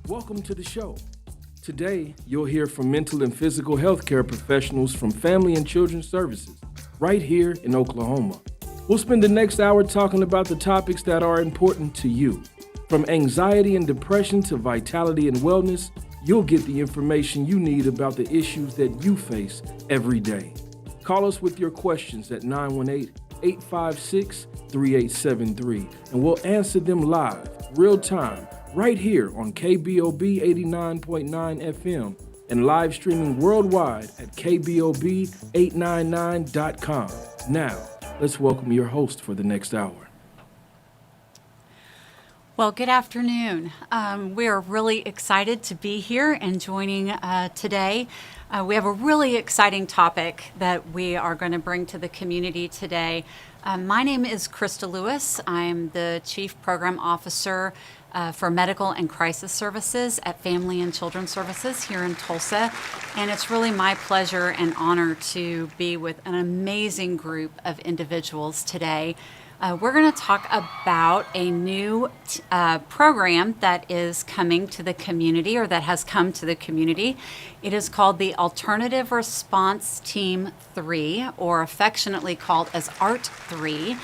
Welcome to the show. Today, you'll hear from mental and physical health care professionals from Family and Children's Services, right here in Oklahoma. We'll spend the next hour talking about the topics that are important to you. From anxiety and depression to vitality and wellness, you'll get the information you need about the issues that you face every day. Call us with your questions at 918-856-3873, and we'll answer them live, real time, right here on KBOB 89.9 FM and live streaming worldwide at KBOB899.com. Now, let's welcome your host for the next hour. Well, good afternoon. We are really excited to be here and joining today. We have a really exciting topic that we are going to bring to the community today. My name is Krista Lewis. I'm the Chief Program Officer for Medical and Crisis Services at Family and Children's Services here in Tulsa. And it's really my pleasure and honor to be with an amazing group of individuals today. We're going to talk about a new program that is coming to the community, or that has come to the community. It is called the Alternative Response Team 3, or affectionately called as ART 3.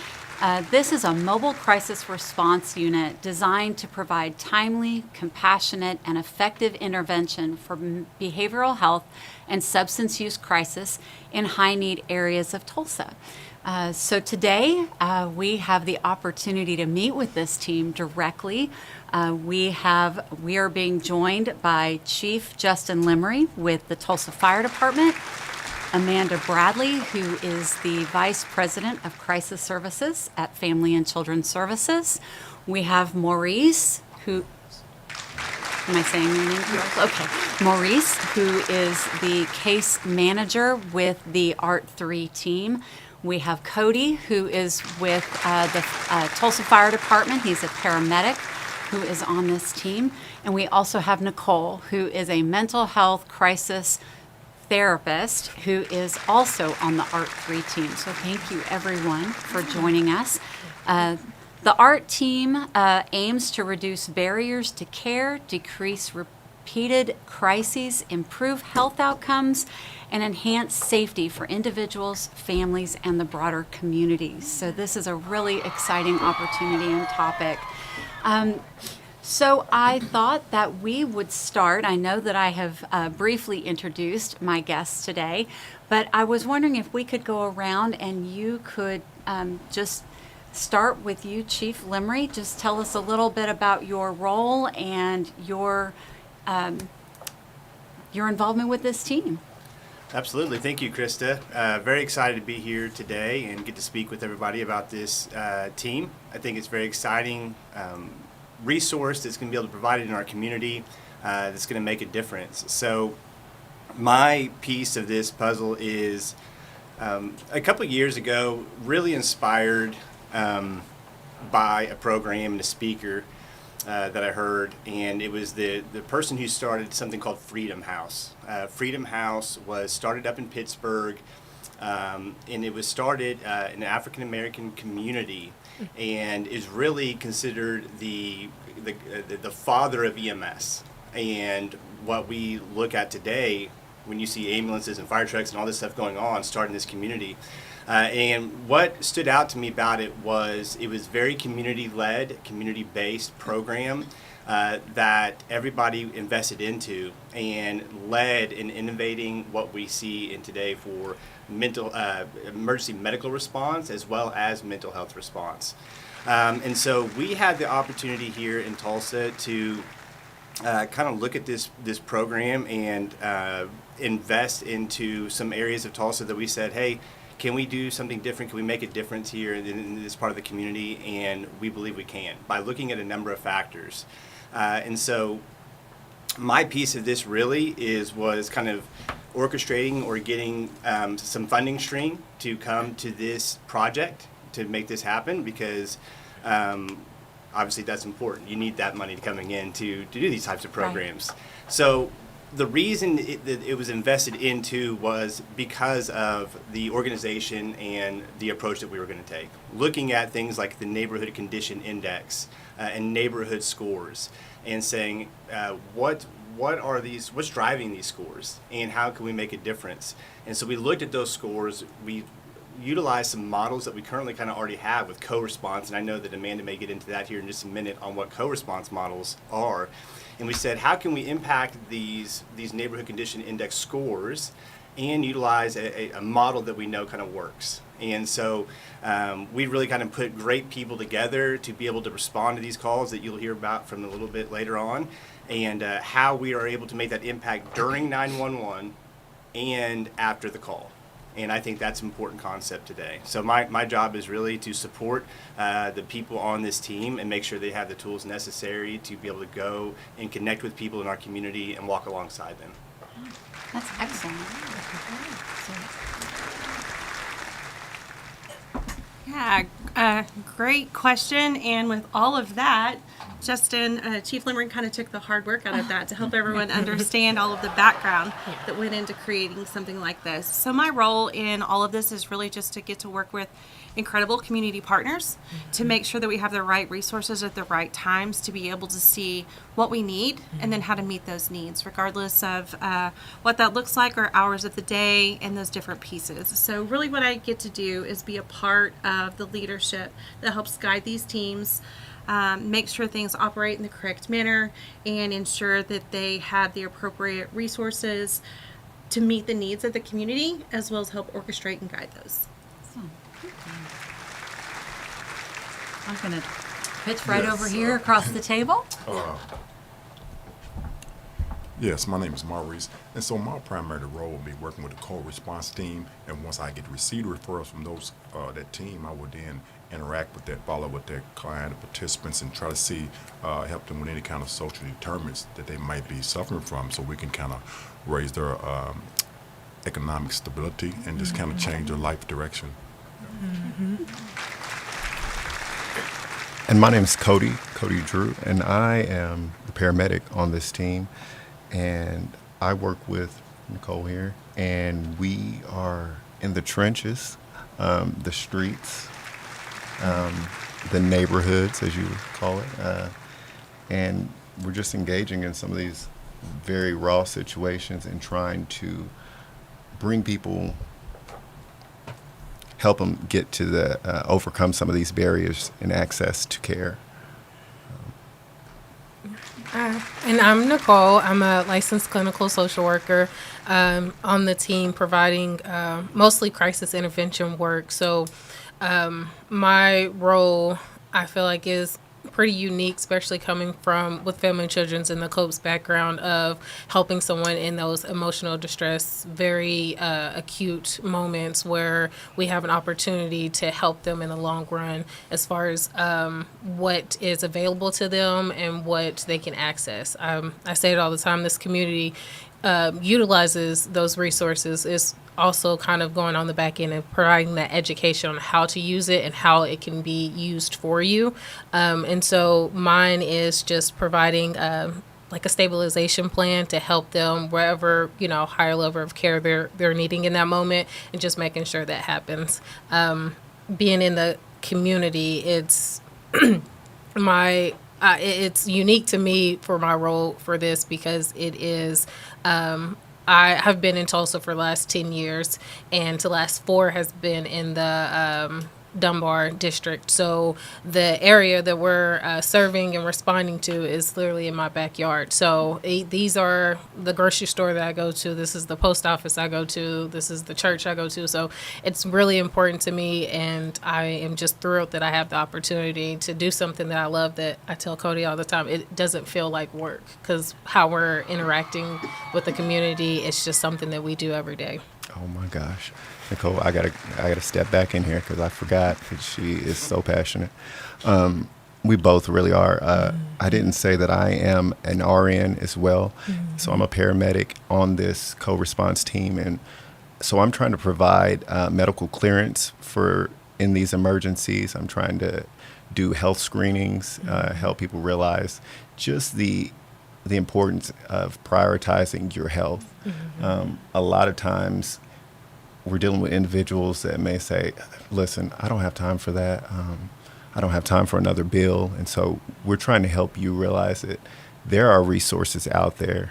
This is a mobile crisis response unit designed to provide timely, compassionate, and effective intervention for behavioral health and substance use crisis in high-need areas of Tulsa. So today, we have the opportunity to meet with this team directly. We are being joined by Chief Justin Lemery with the Tulsa Fire Department, Amanda Bradley, who is the Vice President of Crisis Services at Family and Children's Services. We have Maurice, who, am I saying your name correctly? Okay. Maurice, who is the Case Manager with the ART 3 team. We have Cody, who is with the Tulsa Fire Department. He's a paramedic who is on this team. And we also have Nicole, who is a mental health crisis therapist who is also on the ART 3 team. So thank you, everyone, for joining us. The ART team aims to reduce barriers to care, decrease repeated crises, improve health outcomes, and enhance safety for individuals, families, and the broader communities. So this is a really exciting opportunity and topic. So I thought that we would start. I know that I have briefly introduced my guests today, but I was wondering if we could go around and you could just start with you, Chief Lemery. Just tell us a little bit about your role and your involvement with this team. Absolutely. Thank you, Krista. Very excited to be here today and get to speak with everybody about this team. I think it's very exciting resource that's going to be able to provide it in our community that's going to make a difference. So my piece of this puzzle is a couple of years ago, really inspired by a program and a speaker that I heard, and it was the person who started something called Freedom House. Freedom House was started up in Pittsburgh, and it was started in an African American community, and is really considered the father of EMS. And what we look at today, when you see ambulances and fire trucks and all this stuff going on, starting this community. And what stood out to me about it was very community-led, community-based program that everybody invested into and led in innovating what we see in today for emergency medical response as well as mental health response. And so we had the opportunity here in Tulsa to kind of look at this program and invest into some areas of Tulsa that we said, hey, can we do something different? Can we make a difference here in this part of the community? And we believe we can by looking at a number of factors. And so my piece of this really was kind of orchestrating or getting some funding stream to come to this project to make this happen, because obviously that's important. You need that money coming in to do these types of programs. Right. So the reason it was invested into was because of the organization and the approach that we were going to take. Looking at things like the Neighborhood Condition Index and neighborhood scores, and saying what's driving these scores, and how can we make a difference. And so we looked at those scores. We utilized some models that we currently kind of already have with co-response, and I know that Amanda may get into that here in just a minute on what co-response models are. And we said, how can we impact these neighborhood condition index scores and utilize a model that we know kind of works? And so we really kind of put great people together to be able to respond to these calls that you'll hear about from a little bit later on, and how we are able to make that impact during 911 and after the call. And I think that's an important concept today. So my job is really to support the people on this team and make sure they have the tools necessary to be able to go and connect with people in our community and walk alongside them. That's excellent. Yeah, great question. And with all of that, Justin, Chief Limerick kind of took the hard work out of that to help everyone understand all of the background that went into creating something like this. So my role in all of this is really just to get to work with incredible community partners to make sure that we have the right resources at the right times to be able to see what we need and then how to meet those needs, regardless of what that looks like or hours of the day and those different pieces. So really what I get to do is be a part of the leadership that helps guide these teams, make sure things operate in the correct manner, and ensure that they have the appropriate resources to meet the needs of the community, as well as help orchestrate and guide those. I'm going to pitch right over here across the table. Yes, my name is Maurice, and so my primary role will be working with the co-response team, and once I get received referrals from that team, I will then interact with that, follow with their client and participants, and try to see, help them with any kind of social determinants that they might be suffering from, so we can kind of raise their economic stability and just kind of change their life direction. And my name is Cody Drew, and I am the paramedic on this team. And I work with Nicole here, and we are in the trenches, the streets, the neighborhoods, as you would call it. And we're just engaging in some of these very raw situations and trying to bring people, help them get to overcome some of these barriers in access to care. And I'm Nicole. I'm a licensed clinical social worker on the team providing mostly crisis intervention work. So my role, I feel like, is pretty unique, especially coming from with Family and Children's and the COPE's background of helping someone in those emotional distress, very acute moments where we have an opportunity to help them in the long run as far as what is available to them and what they can access. I say it all the time, this community utilizes those resources. Is also kind of going on the back end and providing that education on how to use it and how it can be used for you. And so mine is just providing like a stabilization plan to help them wherever, higher level of care they're needing in that moment, and just making sure that happens. Being in the community, it's it's unique to me for my role for this because it is I have been in Tulsa for the last 10 years, and the last 4 has been in the Dunbar district. So the area that we're serving and responding to is literally in my backyard. So these are the grocery store that I go to. This is the post office I go to. This is the church I go to. So it's really important to me, and I am just thrilled that I have the opportunity to do something that I love, that I tell Cody all the time. It doesn't feel like work, because how we're interacting with the community, it's just something that we do every day. Oh my gosh, Nicole, I gotta step back in here because I forgot that she is so passionate. We both really are. I didn't say that I am an RN as well, so I'm a paramedic on this co-response team, and so I'm trying to provide medical clearance in these emergencies. I'm trying to do health screenings, help people realize just the the importance of prioritizing your health. A lot of times we're dealing with individuals that may say, listen, I don't have time for that. I don't have time for another bill. And so we're trying to help you realize that there are resources out there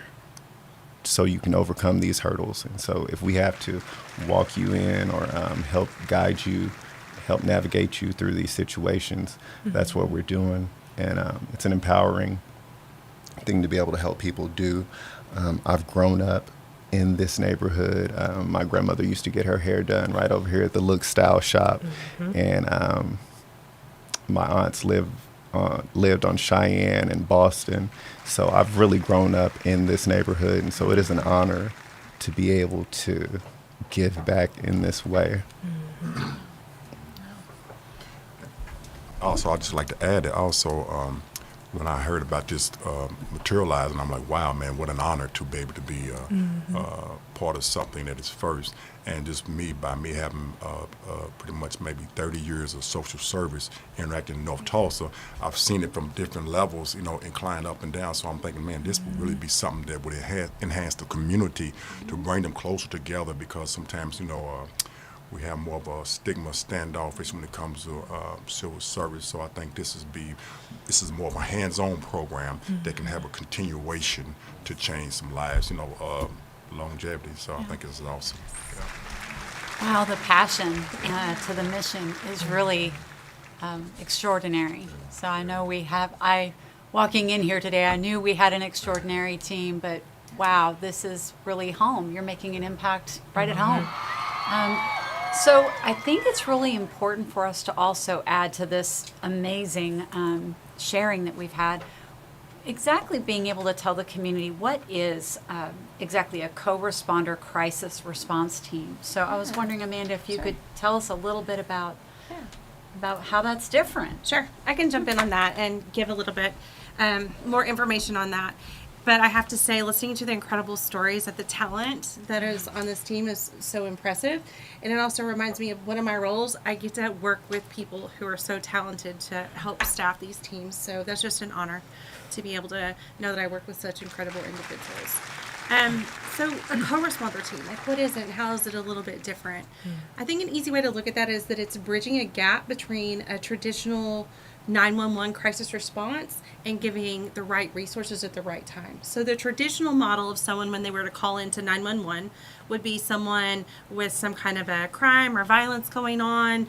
so you can overcome these hurdles. And so if we have to walk you in or help guide you, help navigate you through these situations, that's what we're doing. And it's an empowering thing to be able to help people do. I've grown up in this neighborhood. My grandmother used to get her hair done right over here at the Look Style shop. And my aunts lived on Cheyenne and Boston. So I've really grown up in this neighborhood. And so it is an honor to be able to give back in this way. Also, I'd just like to add that also, when I heard about this materializing, I'm like, wow, man, what an honor to be able to be part of something that is first. And just by me having pretty much maybe 30 years of social service interacting in North Tulsa, I've seen it from different levels, inclined up and down. So I'm thinking, man, this would really be something that would enhance the community to bring them closer together, because sometimes, we have more of a stigma standoffish when it comes to civil service. So I think this is more of a hands-on program that can have a continuation to change some lives, longevity. So I think this is awesome. Yeah. Wow, the passion to the mission is really extraordinary. So I know walking in here today, I knew we had an extraordinary team, but wow, this is really home. You're making an impact right at home. So I think it's really important for us to also add to this amazing sharing that we've had, exactly being able to tell the community what is exactly a co-responder crisis response team. So I was wondering, Amanda, if you could tell us a little bit about how that's different. Sure, I can jump in on that and give a little bit more information on that. But I have to say, listening to the incredible stories of the talent that is on this team is so impressive. And it also reminds me of one of my roles. I get to work with people who are so talented to help staff these teams. So that's just an honor to be able to know that I work with such incredible individuals. So a co-responder team, like what is it and how is it a little bit different? I think an easy way to look at that is that it's bridging a gap between a traditional 911 crisis response and giving the right resources at the right time. So the traditional model of someone when they were to call into 911 would be someone with some kind of a crime or violence going on,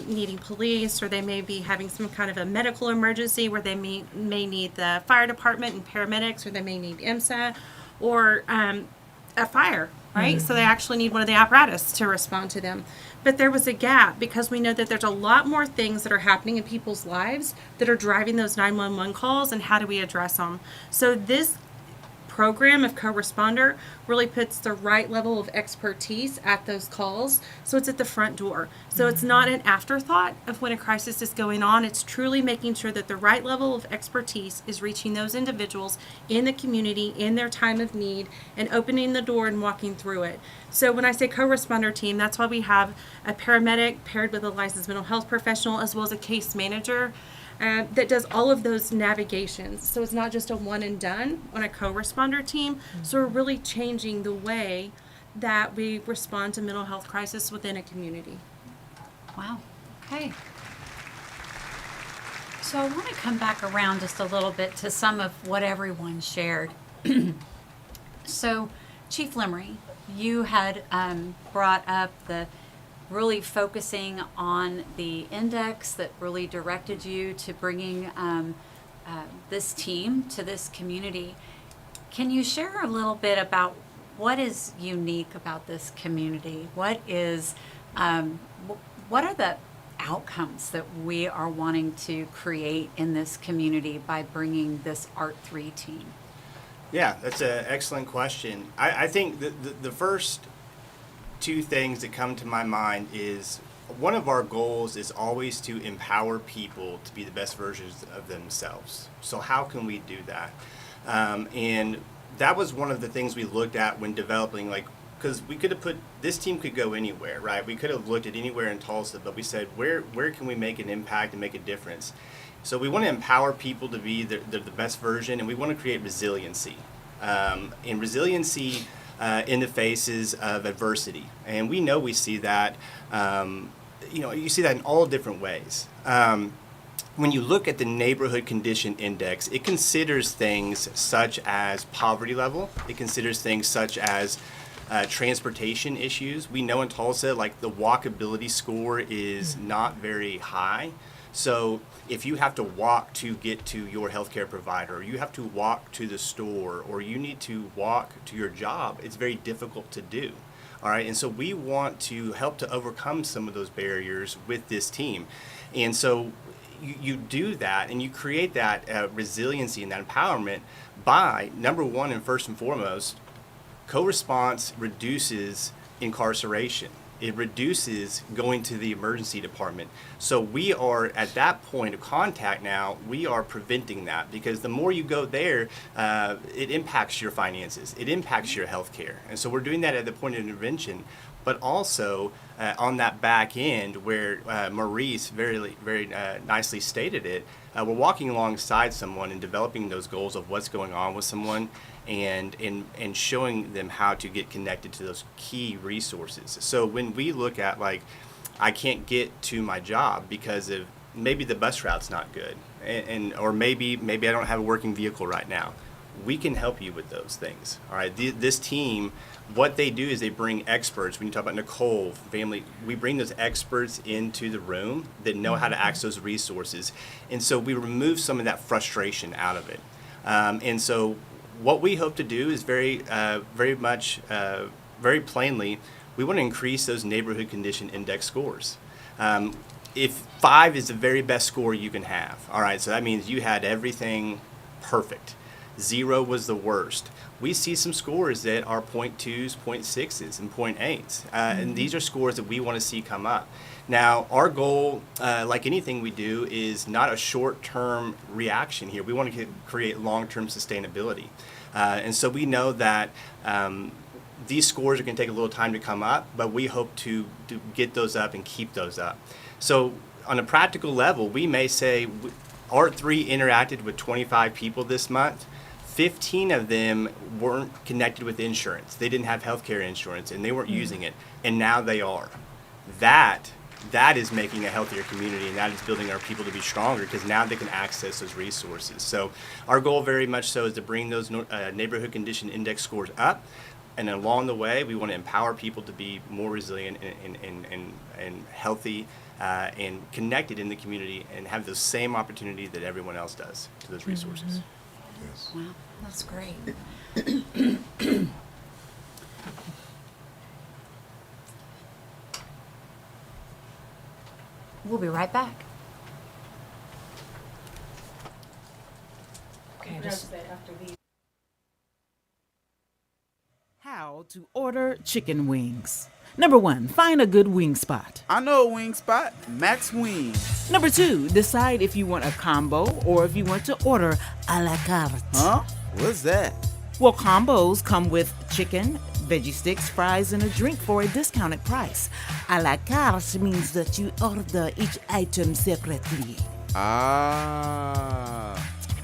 needing police, or they may be having some kind of a medical emergency where they may need the fire department and paramedics, or they may need IMSA, or a fire, right? So they actually need one of the apparatus to respond to them. But there was a gap because we know that there's a lot more things that are happening in people's lives that are driving those 911 calls, and how do we address them? So this program of co-responder really puts the right level of expertise at those calls. So it's at the front door. So it's not an afterthought of when a crisis is going on. It's truly making sure that the right level of expertise is reaching those individuals in the community in their time of need and opening the door and walking through it. So when I say co-responder team, that's why we have a paramedic paired with a licensed mental health professional as well as a case manager that does all of those navigations. So it's not just a one and done on a co-responder team. So we're really changing the way that we respond to mental health crisis within a community. Wow. Okay. So I want to come back around just a little bit to some of what everyone shared. So Chief Limry, you had brought up the really focusing on the index that really directed you to bringing this team to this community. Can you share a little bit about what is unique about this community? What are the outcomes that we are wanting to create in this community by bringing this ART3 team? Yeah, that's an excellent question. I think the first two things that come to my mind is one of our goals is always to empower people to be the best versions of themselves. So how can we do that? And that was one of the things we looked at when developing, because we could have this team could go anywhere, right? We could have looked at anywhere in Tulsa, but we said, where can we make an impact and make a difference? So we want to empower people to be the best version, and we want to create resiliency. And resiliency in the faces of adversity. And we know we see that, you see that in all different ways. When you look at the Neighborhood Condition Index, it considers things such as poverty level. It considers things such as transportation issues. We know in Tulsa, like the walkability score is not very high. So if you have to walk to get to your healthcare provider, or you have to walk to the store, or you need to walk to your job, it's very difficult to do. All right, and so we want to help to overcome some of those barriers with this team. And so you do that, and you create that resiliency and that empowerment by, number one and first and foremost, co-response reduces incarceration. It reduces going to the emergency department. So we are at that point of contact now, we are preventing that, because the more you go there, it impacts your finances, it impacts your health care. And so we're doing that at the point of intervention, but also on that back end where Maurice very nicely stated it, we're walking alongside someone and developing those goals of what's going on with someone, and showing them how to get connected to those key resources. So when we look at, like, I can't get to my job because of maybe the bus route's not good, or maybe I don't have a working vehicle right now, we can help you with those things. All right, this team, what they do is they bring experts. When you talk about Nicole, family, we bring those experts into the room that know how to access those resources. And so we remove some of that frustration out of it. And so what we hope to do is very plainly, we want to increase those Neighborhood Condition Index scores. If 5 is the very best score you can have, all right, so that means you had everything perfect. 0 was the worst. We see some scores that are 0.2s, 0.6s, and 0.8s. And these are scores that we want to see come up. Now, our goal, like anything we do, is not a short-term reaction here. We want to create long-term sustainability. And so we know that these scores are going to take a little time to come up, but we hope to get those up and keep those up. So on a practical level, we may say ART3 interacted with 25 people this month. 15 of them weren't connected with insurance. They didn't have healthcare insurance, and they weren't using it, and now they are. That is making a healthier community, and that is building our people to be stronger, because now they can access those resources. So our goal very much so is to bring those Neighborhood Condition Index scores up, and along the way, we want to empower people to be more resilient and healthy and connected in the community, and have the same opportunity that everyone else does to those resources. Yes. Wow, that's great. We'll be right back. Okay, How to order chicken wings. Number 1, find a good wing spot. I know a wing spot, Max Wings. Number 2, decide if you want a combo or if you want to order a la carte. Huh? What's that? Well, combos come with chicken, veggie sticks, fries, and a drink for a discounted price. A la carte means that you order each item separately. Ah,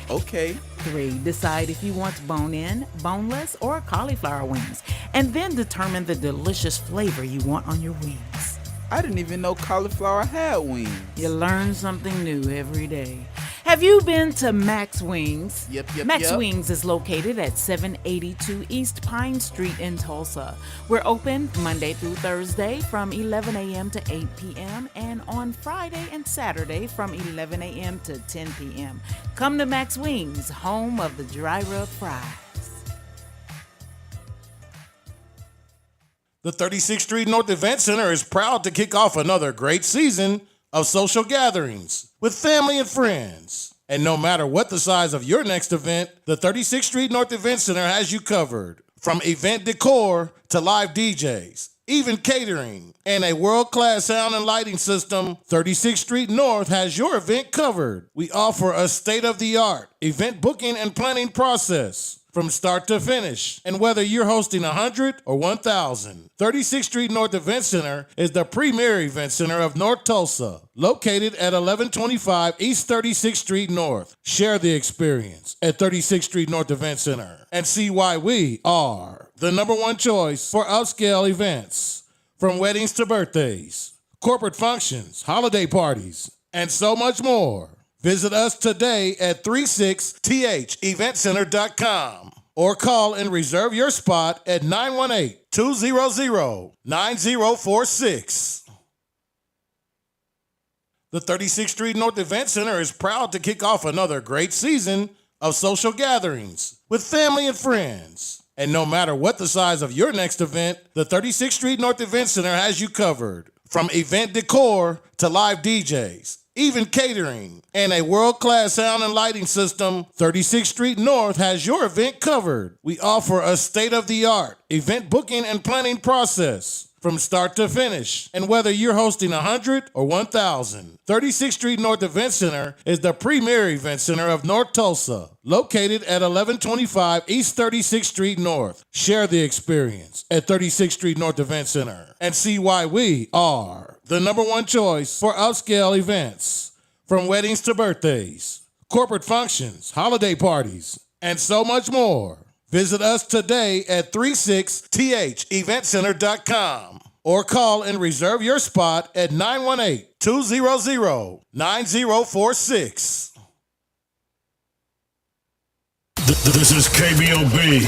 okay. 3, decide if you want bone-in, boneless, or cauliflower wings, and then determine the delicious flavor you want on your wings. I didn't even know cauliflower had wings. You learn something new every day. Have you been to Max Wings? Yep. Max Wings is located at 782 East Pine Street in Tulsa. We're open Monday through Thursday from 11 a.m. to 8 p.m. and on Friday and Saturday from 11 a.m. to 10 p.m. Come to Max Wings, home of the dry rub fries. The 36th Street North Event Center is proud to kick off another great season of social gatherings with family and friends. And no matter what the size of your next event, the 36th Street North Event Center has you covered. From event decor to live DJs, even catering, and a world-class sound and lighting system, 36th Street North has your event covered. We offer a state-of-the-art event booking and planning process. from start to finish. And whether you're hosting 100 or 1,000, 36th Street North Event Center is the premier event center of North Tulsa, located at 1125 East 36th Street North. Share the experience at 36th Street North Event Center and see why we are the number one choice for upscale events, from weddings to birthdays, corporate functions, holiday parties, and so much more. Visit us today at 36theventcenter.com or call and reserve your spot at 918-200-9046. The 36th Street North Event Center is proud to kick off another great season of social gatherings with family and friends. And no matter what the size of your next event, the 36th Street North Event Center has you covered. From event decor to live DJs, even catering, and a world-class sound and lighting system, 36th Street North has your event covered. We offer a state-of-the-art event booking and planning process from start to finish. And whether you're hosting 100 or 1,000, 36th Street North Event Center is the premier event center of North Tulsa, located at 1125 East 36th Street North. Share the experience at 36th Street North Event Center and see why we are the number one choice for upscale events, from weddings to birthdays, corporate functions, holiday parties, and so much more. Visit us today at 36theventcenter.com or call and reserve your spot at 918-200-9046. This is KBOB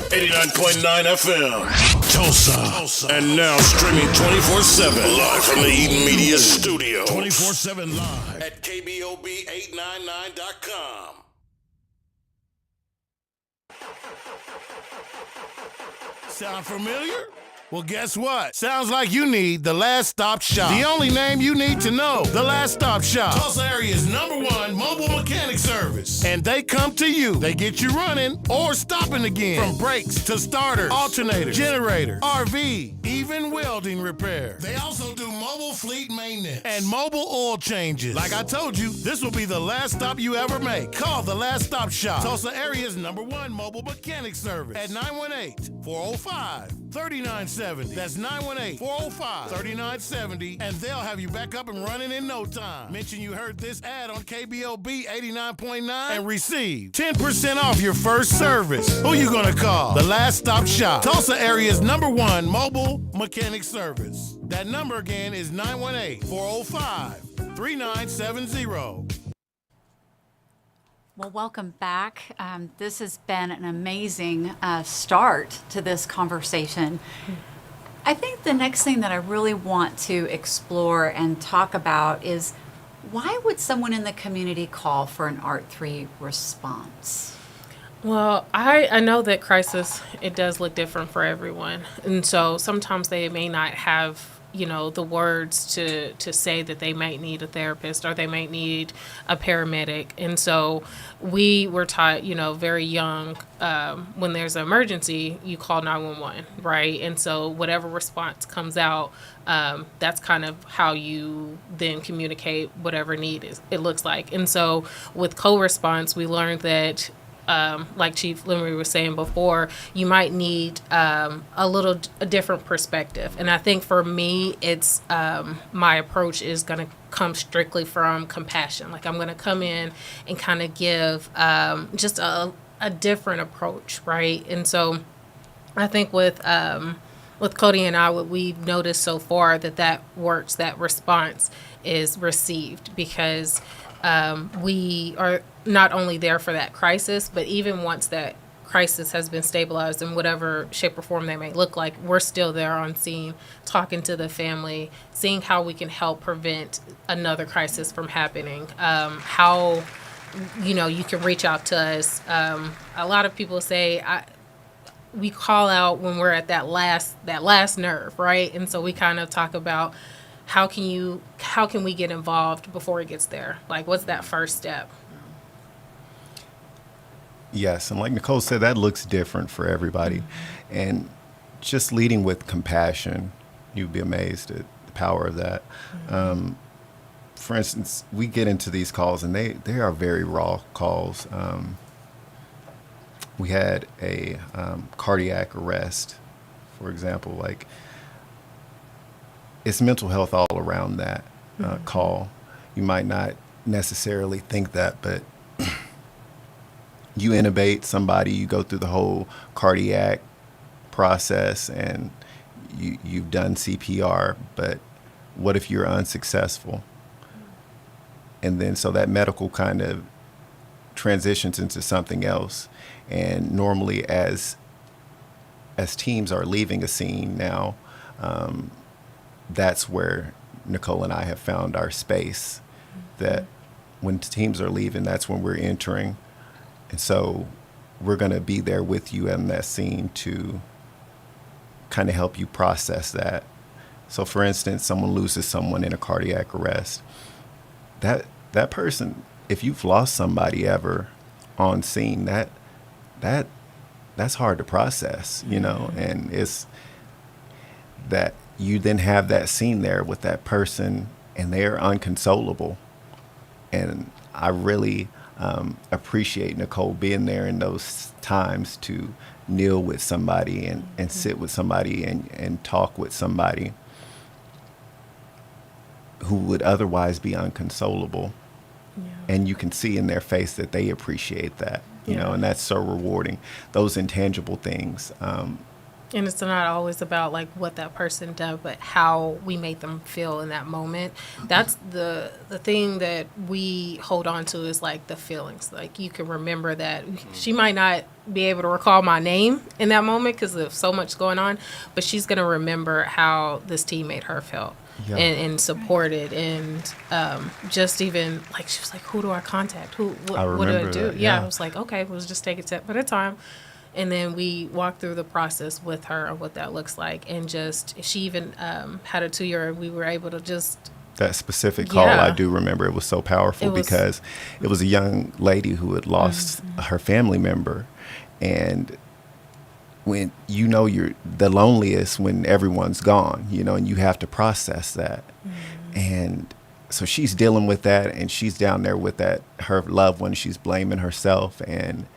89.9 FM, Tulsa. And now streaming 24/7 live from the Eden Media Studio. 24/7 live At KBOB899.com. Sound familiar? Well, guess what? Sounds like you need the Last Stop Shop. The only name you need to know, the Last Stop Shop. Tulsa area's #1 mobile mechanic service. And they come to you. They get you running or stopping again. From brakes to starters, alternators, generators, RV, even welding repair. They also do mobile fleet maintenance and mobile oil changes. Like I told you, this will be the last stop you ever make. Call the Last Stop Shop. Tulsa area's #1 mobile mechanic service at 918-405-3970. That's 918-405-3970, and they'll have you back up and running in no time. Mention you heard this ad on KBOB 89.9 and receive 10% off your first service. Who you gonna call? The Last Stop Shop. Tulsa area's #1 mobile mechanic service. That number again is 918-405-3970. Well, welcome back. This has been an amazing start to this conversation. I think the next thing that I really want to explore and talk about is, why would someone in the community call for an Art 3 response? Well, I know that crisis, it does look different for everyone. And so sometimes they may not have, the words to say that they might need a therapist or they might need a paramedic. And so we were taught, very young, when there's an emergency, you call 911, right? And so whatever response comes out, that's kind of how you then communicate whatever need it looks like. And so with co-response, we learned that like Chief Lemery was saying before, you might need a different perspective. And I think for me, it's my approach is going to come strictly from compassion. Like, I'm going to come in and kind of give just a different approach, right? And so I think with Cody and I, what we've noticed so far that works, that response is received, because we are not only there for that crisis, but even once that crisis has been stabilized in whatever shape or form they may look like, we're still there on scene, talking to the family, seeing how we can help prevent another crisis from happening, how, you can reach out to us. A lot of people say, we call out when we're at that last nerve, right? And so we kind of talk about, how can we get involved before it gets there? Like, what's that first step? Yes, and like Nicole said, that looks different for everybody. And just leading with compassion, you'd be amazed at the power of that. For instance, we get into these calls, and they are very raw calls. we had a cardiac arrest, for example. Like, it's mental health all around that call. You might not necessarily think that, but you intubate somebody, you go through the whole cardiac process, and you've done CPR, but what if you're unsuccessful? And then so that medical kind of transitions into something else. And normally as teams are leaving a scene now, that's where Nicole and I have found our space, that when teams are leaving, that's when we're entering. And so we're going to be there with you in that scene to kind of help you process that. So for instance, someone loses someone in a cardiac arrest. That person, if you've lost somebody ever on scene, that's hard to process, you know, and it's that you then have that scene there with that person and they're unconsolable. And I really appreciate Nicole being there in those times to kneel with somebody and sit with somebody and talk with somebody who would otherwise be unconsolable. Yeah. And you can see in their face that they appreciate that, you know, and that's so rewarding. Those intangible things. And it's not always about like what that person did, but how we made them feel in that moment. That's the thing that we hold on to, is like the feelings. Like, you can remember that she might not be able to recall my name in that moment because of so much going on, but she's going to remember how this team made her feel. Yeah. And supported, and just even like, she was like, who do I contact? What do I do? I was like, okay, we'll just take it step at a time. And then we walked through the process with her of what that looks like. And just, she even had a 2-year, we were able to just. That specific call, I do remember. It was so powerful because it was a young lady who had lost her family member. And when you know you're the loneliest when everyone's gone, you know, and you have to process that. And so she's dealing with that, and she's down there with that, her loved one, she's blaming herself, and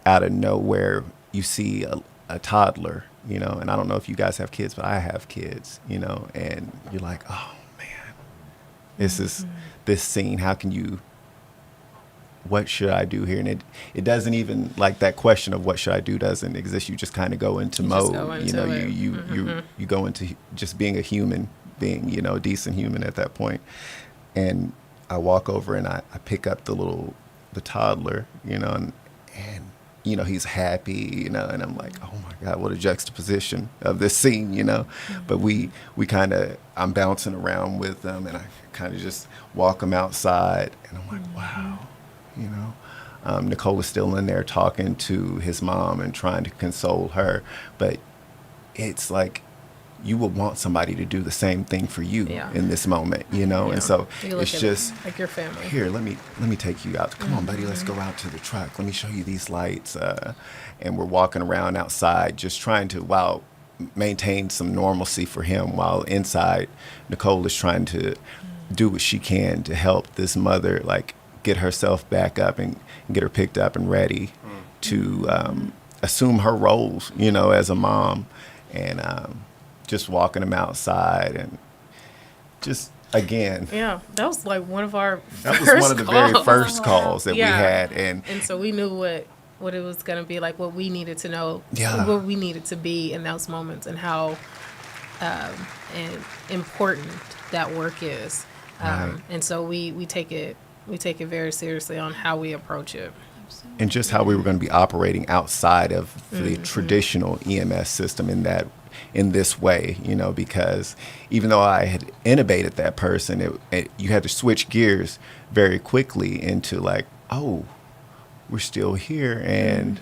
out of nowhere you see a toddler, you know, and I don't know if you guys have kids, but I have kids, you know, and you're like, oh man, this is this scene, how can you, what should I do here? And it doesn't even, like, that question of what should I do doesn't exist. You just kind of go into mode, you know, you go into just being a human being, you know, a decent human at that point. And I walk over and I pick up the toddler, you know, and you know, he's happy, you know, and I'm like, oh my God, what a juxtaposition of this scene, you know. But we kind of, I'm bouncing around with them, and I kind of just walk him outside, and I'm like, wow. You know, Nicole was still in there talking to his mom and trying to console her, but it's like you would want somebody to do the same thing for you in this moment, you know. And so it's just like your family. Here, let me take you out. Come on, buddy, let's go out to the truck. Let me show you these lights. And we're walking around outside, just trying to maintain some normalcy for him, while inside Nicole is trying to do what she can to help this mother, like, get herself back up and get her picked up and ready to assume her roles, you know, as a mom. And just walking them outside, and just, again. Yeah, that was like one of our That was one of the very first calls that we had. And so we knew what it was going to be like, what we needed to know, what we needed to be in those moments, and how and important that work is. And so we take it very seriously on how we approach it. And just how we were going to be operating outside of the traditional EMS system in this way, you know, because even though I had intubated that person, you had to switch gears very quickly into like, oh, we're still here, and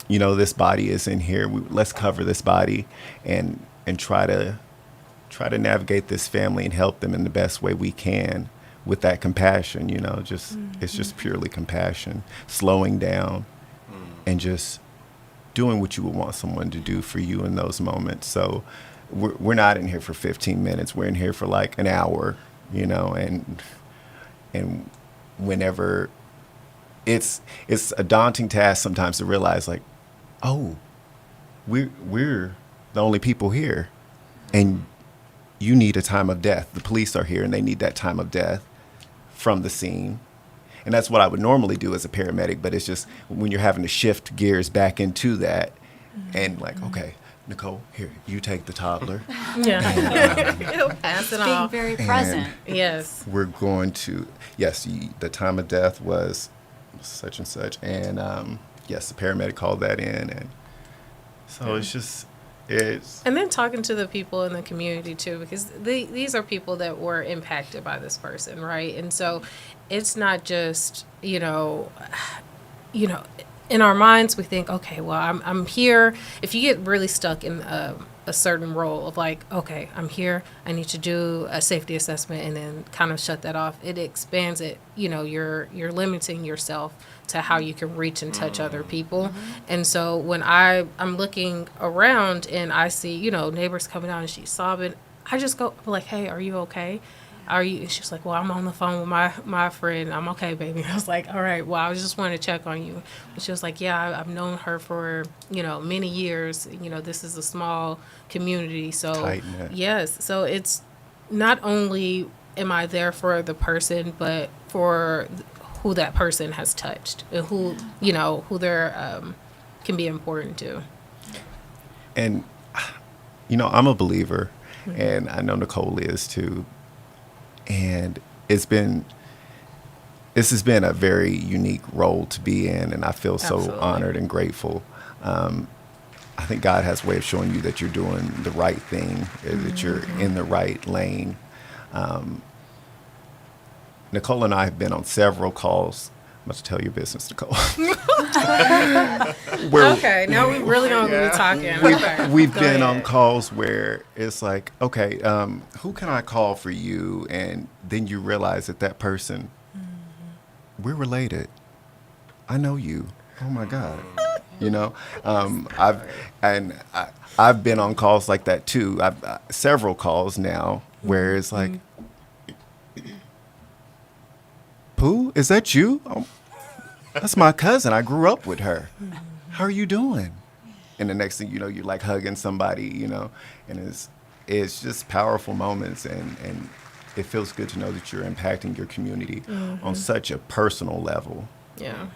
you know, this body is in here. Let's cover this body and try to navigate this family and help them in the best way we can with that compassion, you know. Just it's just purely compassion, slowing down, and just doing what you would want someone to do for you in those moments. So we're not in here for 15 minutes. We're in here for like an hour, you know, and whenever it's a daunting task sometimes to realize, like, oh, we're the only people here, and you need a time of death. The police are here, and they need that time of death from the scene. And that's what I would normally do as a paramedic, but it's just when you're having to shift gears back into that, and like, okay, Nicole, here, you take the toddler. Yeah. Pass it Being off. very present. Yes. We're going to, yes, the time of death was such and such, and yes, the paramedic called that in, and so it's just, it's. And then talking to the people in the community too, because these are people that were impacted by this person, right? And so it's not just, in our minds we think, okay, well, I'm here. If you get really stuck in a certain role of like, okay, I'm here, I need to do a safety assessment, and then kind of shut that off, it expands it. You're limiting yourself to how you can reach and touch other people. And so when I'm looking around and I see, neighbors coming out and she's sobbing, I just go like, hey, are you okay? Are you? And she's like, well, I'm on the phone with my friend. I'm okay, baby. I was like, all right, well, I just wanted to check on you. And she was like, yeah, I've known her for, many years. This is a small community. So, Tight-knit. yes. So it's not only am I there for the person, but for who that person has touched and who they're can be important to. And, I'm a believer, and I know Nicole is too. And this has been a very unique role to be in, and I feel so Absolutely. honored and grateful. I think God has a way of showing you that you're doing the right thing, that you're in the right lane. Nicole and I have been on several calls. I'm about to tell your business, Nicole. Okay, now we really don't be talking. Okay, We've go been on ahead. calls where it's like, okay, who can I call for you? And then you realize that person, we're related. I know you. Oh my God. I've been on calls like that too. I've several calls now where it's like, Pooh, is that you? Oh, that's my cousin. I grew up with her. How are you doing? And the next thing you know, you're like hugging somebody, and it's just powerful moments, and it feels good to know that you're impacting your community on such a personal level. Yeah.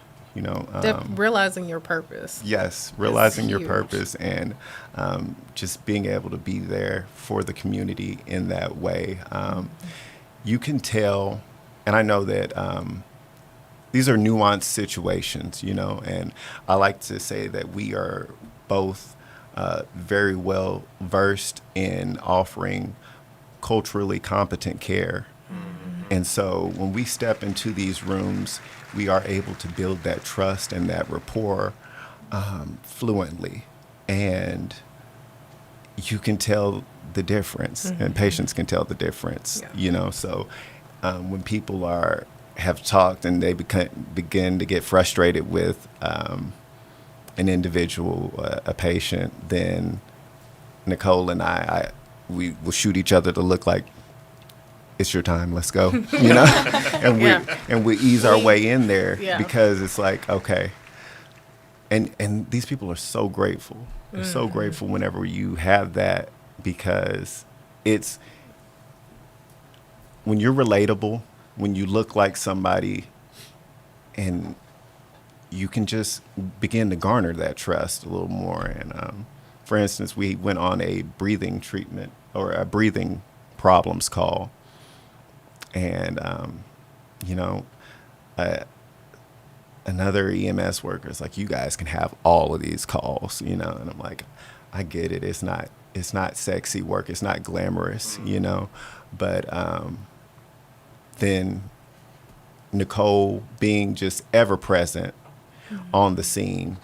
Realizing your purpose. Yes, realizing your huge. purpose, and just being able to be there for the community in that way. You can tell, and I know that these are nuanced situations, and I like to say that we are both very well versed in offering culturally competent care. And so when we step into these rooms, we are able to build that trust and that rapport fluently. And you can tell the difference, and patients can tell the difference, So when people have talked and they begin to get frustrated with an individual, a patient, then Nicole and we will shoot each other to look like, it's your time, let's go, and we ease our way in there because it's like, okay. And these people are so grateful. They're so grateful whenever you have that, because it's when you're relatable, when you look like somebody, and you can just begin to garner that trust a little more. And for instance, we went on a breathing treatment or a breathing problems call. And, another EMS worker is like, you guys can have all of these calls, and I'm like, I get it. It's not sexy work. It's not glamorous, but then Nicole being just ever present on the scene,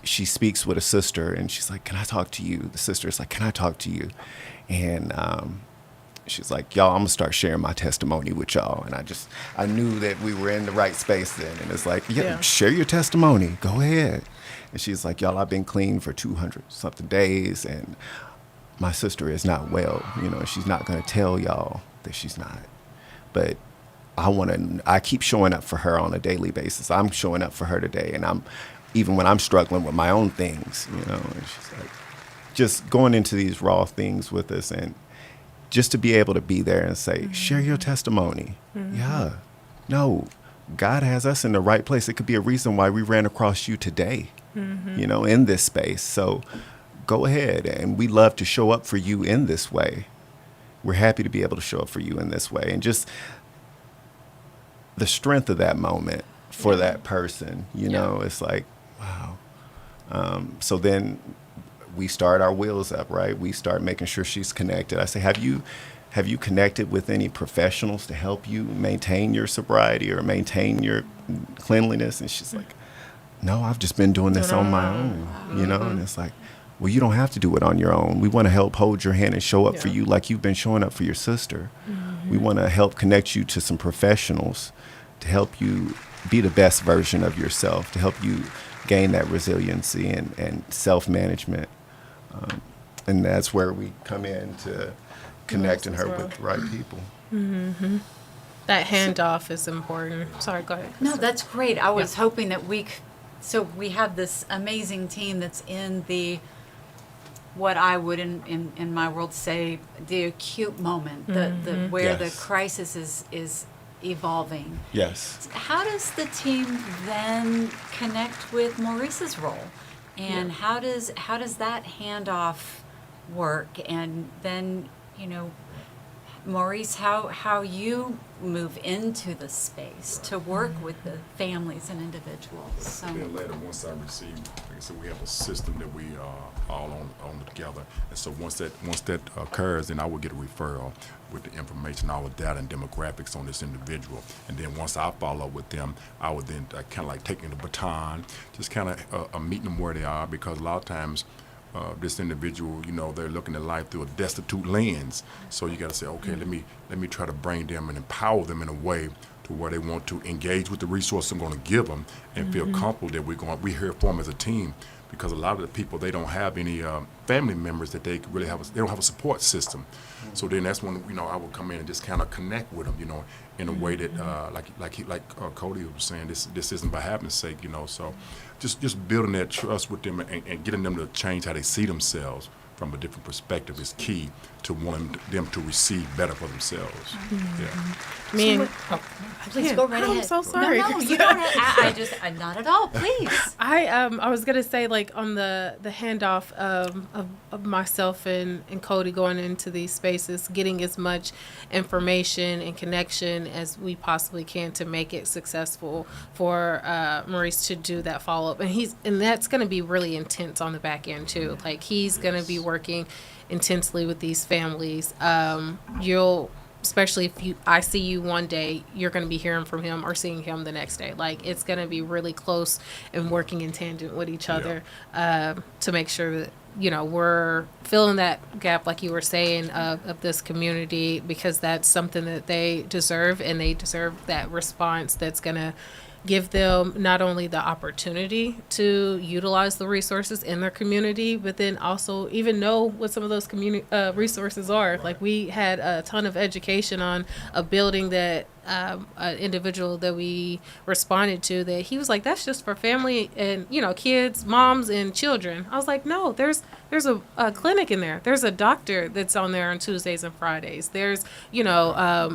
she speaks with a sister and she's like, can I talk to you? The sister's like, can I talk to you? And, she's like, y'all, I'm gonna start sharing my testimony with y'all. And I knew that we were in the right space then. And it's like, share your testimony, go ahead. And she's like, y'all, I've been clean for 200 something days and my sister is not well, she's not gonna tell y'all that she's not. But I keep showing up for her on a daily basis. I'm showing up for her today, and even when I'm struggling with my own things, you know, and she's like, just going into these raw things with us, and just to be able to be there and say, share your testimony. Yeah, no, God has us in the right place. It could be a reason why we ran across you today, you know, in this space. So go ahead, and we love to show up for you in this way. We're happy to be able to show up for you in this way. And just the strength of that moment for that person, you know, it's like, wow. So then we start our wheels up, right? We start making sure she's connected. I say, have you connected with any professionals to help you maintain your sobriety or maintain your cleanliness? And she's like, no, I've just been doing this on my own, you know? And it's like, well, you don't have to do it on your own. We want to help hold your hand and show up for you like you've been showing up for your sister. We want to help connect you to some professionals to help you be the best version of yourself, to help you gain that resiliency and self-management. And that's where we come in to connecting her with the right people. That handoff is important. Sorry, go ahead. No, that's great. I was hoping that so we have this amazing team that's in what I would in my world say the acute moment, where the crisis is evolving. Yes. How does the team then connect with Maurice's role? And how does that handoff work? And then, you know, Maurice, how you move into the space to work with the families and individuals. So. Then later, once I receive, like I said, we have a system that we all on together. And so once that occurs, then I will get a referral with the information, all the data and demographics on this individual. And then once I follow up with them, I would then kind of like taking the baton, just kind of meeting them where they are, because a lot of times this individual, you know, they're looking at life through a destitute lens. So you got to say, okay, let me try to bring them and empower them in a way to where they want to engage with the resources I'm going to give them and feel comfortable that we're here for them as a team. Because a lot of the people, they don't have any family members that they really they don't have a support system. So then that's when, you know, I will come in and just kind of connect with them, you know, in a way that like Cody was saying, this isn't by happenstake, you know. So just building that trust with them and getting them to change how they see themselves from a different perspective is key to wanting them to receive better for themselves. Please go right ahead. I'm so sorry. No, you don't have, not at all, please. I was gonna say, like, on the handoff of myself and Cody going into these spaces, getting as much information and connection as we possibly can to make it successful for Maurice to do that follow up, and that's gonna be really intense on the back end too. Like, he's gonna be working intensely with these families. Especially if I see you one day, you're going to be hearing from him or seeing him the next day. Like, it's going to be really close and working in tandem with each other to make sure that, you know, we're filling that gap, like you were saying, of this community, because that's something that they deserve, and they deserve that response that's going to give them not only the opportunity to utilize the resources in their community, but then also even know what some of those community resources are. Like, we had a ton of education on a building that an individual that we responded to, that he was like, that's just for family and, you know, kids, moms and children. I was like, no, there's a clinic in there. There's a doctor that's on there on Tuesdays and Fridays. There's, you know,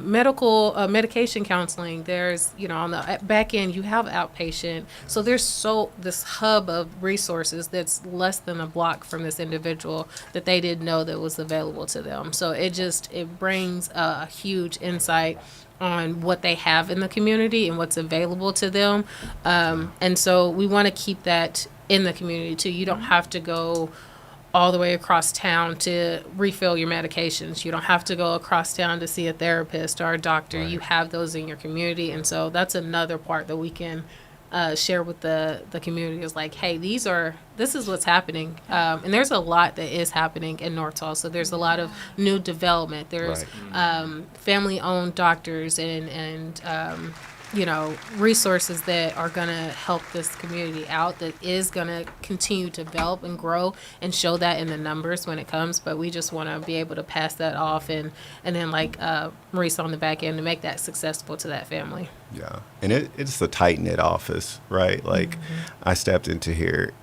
medication counseling. There's, you know, on the back end, you have outpatient. So there's this hub of resources that's less than a block from this individual that they didn't know that was available to them. So it brings a huge insight on what they have in the community and what's available to them. And so we want to keep that in the community too. You don't have to go all the way across town to refill your medications. You don't have to go across town to see a therapist or a doctor. Right. You have those in your community. And so that's another part that we can share with the community, is like, hey, this is what's happening. And there's a lot that is happening in North Tulsa. There's a lot of new development. There's family-owned doctors and resources that are going to help this community out, that is going to continue to develop and grow and show that in the numbers when it comes. But we just want to be able to pass that off and then like Maurice on the back end to make that successful to that family. Yeah. And it's a tight-knit office, right? Like I stepped into here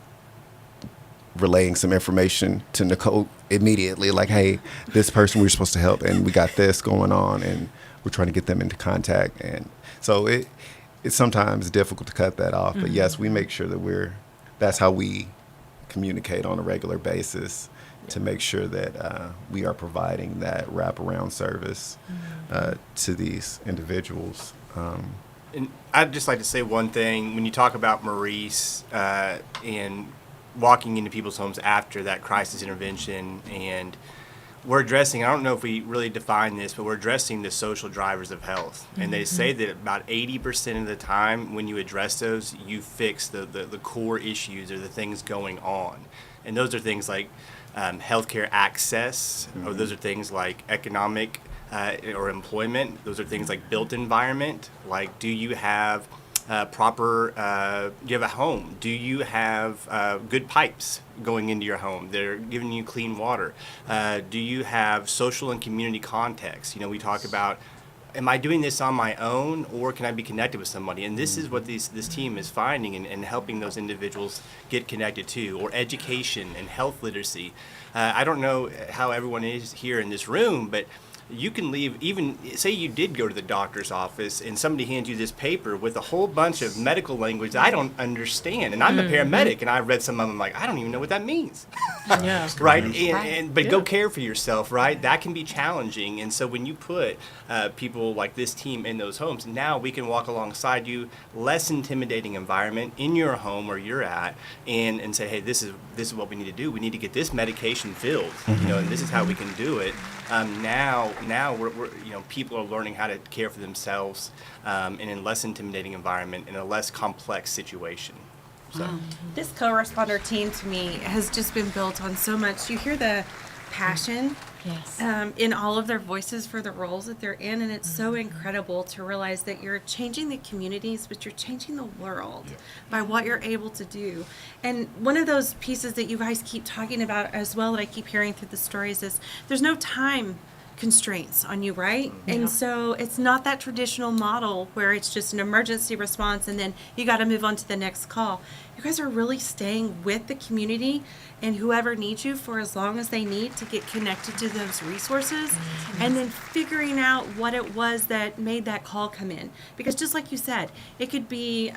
relaying some information to Nicole immediately, like, hey, this person we're supposed to help, and we got this going on, and we're trying to get them into contact. And so it's sometimes difficult to cut that off, but yes, we make sure that that's how we communicate on a regular basis to make sure that we are providing that wraparound service to these individuals. And I'd just like to say one thing. When you talk about Maurice and walking into people's homes after that crisis intervention, and we're addressing, I don't know if we really define this, but we're addressing the social drivers of health. And they say that about 80% of the time when you address those, you fix the core issues or the things going on. And those are things like healthcare access, or those are things like economic or employment. Those are things like built environment, like do you have do you have a home? Do you have good pipes going into your home? They're giving you clean water. Do you have social and community context? We talk about, am I doing this on my own, or can I be connected with somebody? And this is what this team is finding and helping those individuals get connected to, or education and health literacy. I don't know how everyone is here in this room, but you can leave, even say you did go to the doctor's office and somebody hands you this paper with a whole bunch of medical language that I don't understand. And I'm a paramedic, and I've read some of them, like, I don't even know what that means. Yeah. Right? But go care for yourself, right? That can be challenging. And so when you put people like this team in those homes, now we can walk alongside you, less intimidating environment in your home where you're at, and say, hey, this is what we need to do. We need to get this medication filled, and this is how we can do it. Now we're people are learning how to care for themselves in a less intimidating environment, in a less complex situation. So This co-responder team to me has just been built on so much. You hear the passion in all of their voices for the roles that they're in, and it's so incredible to realize that you're changing the communities, but you're changing the world by what you're able to do. And one of those pieces that you guys keep talking about as well, that I keep hearing through the stories, is there's no time constraints on you, right? And so it's not that traditional model where it's just an emergency response and then you got to move on to the next call. You guys are really staying with the community and whoever needs you for as long as they need to get connected to those resources, and then figuring out what it was that made that call come in. Because just like you said, it could be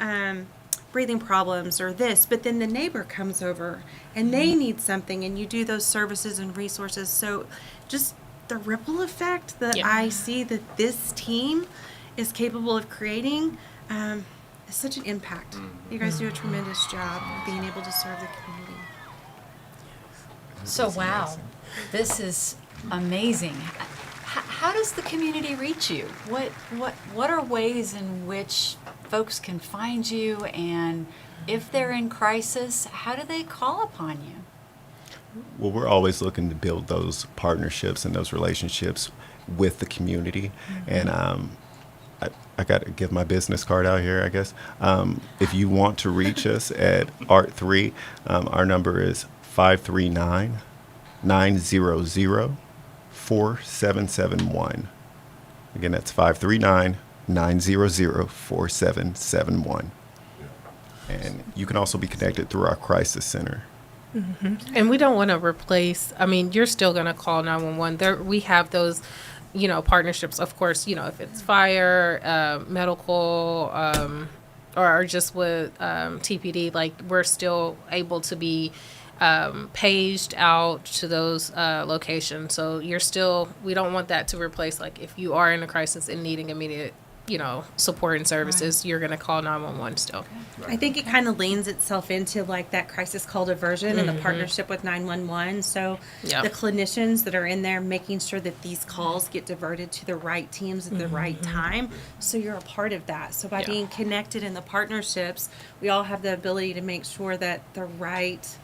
breathing problems or this, but then the neighbor comes over and they need something, and you do those services and resources. So just the ripple effect that I see that this team is capable of creating is such an impact. You guys do a tremendous job of being able to serve the community. So, wow, this is amazing. How does the community reach you? What are ways in which folks can find you, and if they're in crisis, how do they call upon you? Well, we're always looking to build those partnerships and those relationships with the community. And I got to give my business card out here, I guess. If you want to reach us at ART3, our number is 539-900-4771. Again, that's 539-900-4771. And you can also be connected through our crisis center. And we don't want to replace, you're still going to call 911. We have those, partnerships, of course, if it's fire, medical, or just with TPD, like we're still able to be paged out to those locations. So we don't want that to replace, like if you are in a crisis and needing immediate support and services, you're going to call 911 still. I think it kind of leans itself into like that crisis call diversion and the partnership with 911. So the clinicians that are in there making sure that these calls get diverted to the right teams at the right time. So you're a part of that. So by being connected in the partnerships, we all have the ability to make sure that the right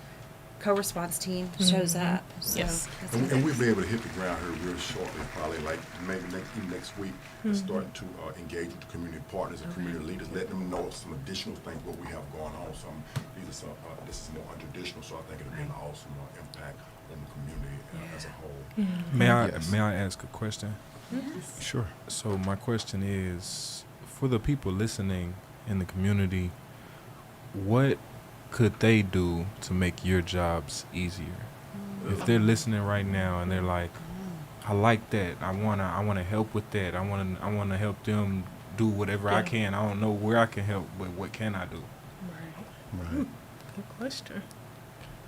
co-response team shows up. So Yes. that's And great. we'll be able to hit the ground here real shortly, probably like maybe next week, and start to engage with the community partners and community leaders, let them know some additional things what we have going on. This is more untraditional, so I think it'll be an awesome impact on the community as a whole. May I ask a question? Sure. So my question is, for the people listening in the community, what could they do to make your jobs easier? If they're listening right now and they're like, I like that. I wanna help with that. I wanna help them do whatever I can. I don't know where I can help, but what can I do? Right. Good question.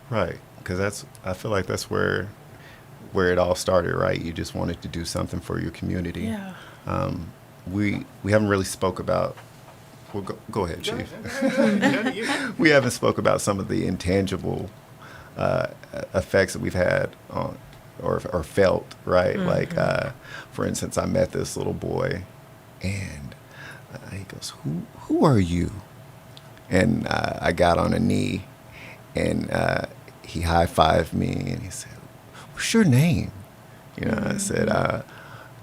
Right. Because I feel like that's where it all started, right? You just wanted to do something for your community. Yeah. We haven't really spoke about. Well, go ahead, Chief. We haven't spoke about some of the intangible effects that we've had on or felt, right? Like, for instance, I met this little boy, and he goes, "Who are you?" And I got on a knee, and he high-fived me, and he said, "What's your name?" You know, I said,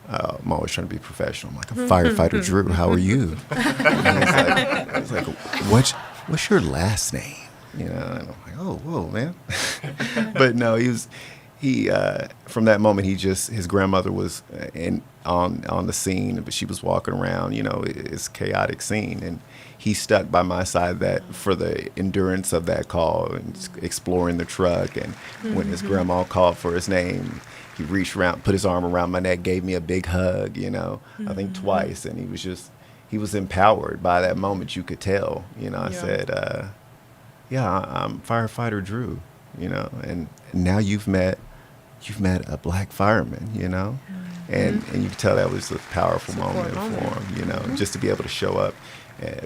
I'm always trying to be professional. I'm like, "I'm Firefighter Drew. How are you?" And I was like, what's your last name? You know, and I'm like, "Oh, whoa, man." But no, he from that moment, his grandmother was on the scene, but she was walking around, you know, it's a chaotic scene, and he stuck by my side for the endurance of that call and exploring the truck. And when his grandma called for his name, he reached around, put his arm around my neck, gave me a big hug, you know, I think twice. And he was empowered by that moment. You could tell, you know. I said, I'm Firefighter Drew, you know, and now you've met a black fireman, you know, and you could tell that was a powerful moment for him, you know, just to be able to show up.